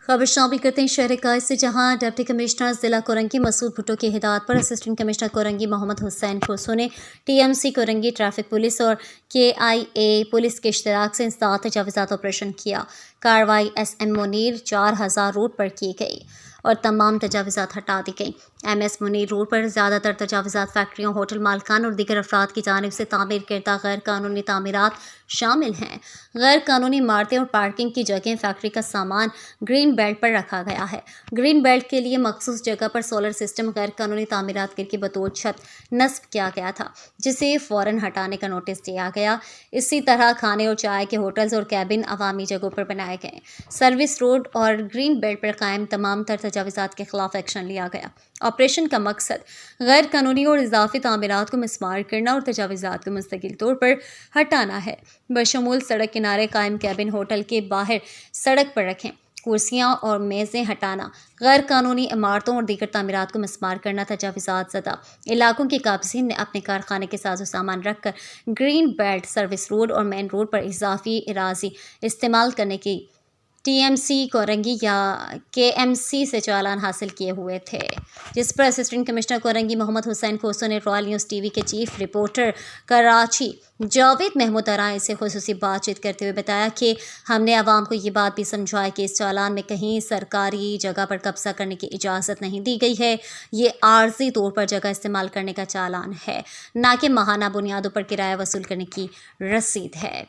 खबर शामिल करते हैं शहर कायद से, जहां डिप्टी कमिश्नर जिला कोरंगी मसूद भुट्टो की हिदायत पर असिस्टेंट कमिश्नर कोरंगी मोहम्मद हुसैन खोसो ने टीएमसी कोरंगी ट्रैफिक पुलिस और केआईए पुलिस के इश्तराक से इंसदाद तजावुज़ात ऑपरेशन किया। कार्रवाई एसएम मुनीर 4000 रोड पर की गई और तमाम तजावुज़ात हटा दी गई। एमएस मुनीर रोड पर ज़्यादातर तजावुज़ात फैक्ट्रियों, होटल मालकान और दीगर अफराद की जानिब से तामीर करदा गैर कानूनी तामीरात शामिल हैं। गैर कानूनी इमारतें और पार्किंग की जगह फैक्ट्री का सामान ग्रीन बेल्ट पर रखा गया है। ग्रीन बेल्ट के लिए मखसूस जगह पर सोलर सिस्टम गैर कानूनी तामीरात करके बतौर छत नस्ब किया गया था, जिसे फ़ौरन हटाने का नोटिस दिया गया। इसी तरह खाने और चाय के होटल्स और कैबिन अवामी जगहों पर बनाए गए। सर्विस रोड और ग्रीन बेल्ट पर कायम तमाम तर तजावुज़ात के खिलाफ एक्शन लिया गया। ऑपरेशन का मकसद गैर कानूनी और इजाफी तामीरात को मिसमार करना और तजावुज़ात को मुस्तकिल तौर पर हटाना है। बशमूल सड़क किनारे कायम कैबिन होटल के बाहर सड़क पर रखें, कुर्सियाँ और मेज़ें हटाना, गैर कानूनी इमारतों और दीगर तामीरात को मिसमार करना, तजावुज़ात ज़दा इलाकों के काबज़ीन ने अपने कारखाने के साजो सामान रख कर ग्रीन बेल्ट, सर्विस रोड और मेन रोड पर इजाफी इराज़ी इस्तेमाल करने की टीएमसी कोरंगी या केएमसी से चालान हासिल किए हुए थे, जिस पर असिस्टेंट कमिश्नर कोरंगी मोहम्मद हुसैन खोसो ने रॉयल न्यूज़ टीवी के चीफ रिपोर्टर कराची जावेद महमूद आराई से खुसूसी बातचीत करते हुए बताया कि हमने आवाम को ये बात भी समझाया कि इस चालान में कहीं सरकारी जगह पर कब्जा करने की इजाज़त नहीं दी गई है। ये आर्जी तौर पर जगह इस्तेमाल करने का चालान है, ना कि माहाना बुनियादों पर किराया वसूल करने की रसीद है।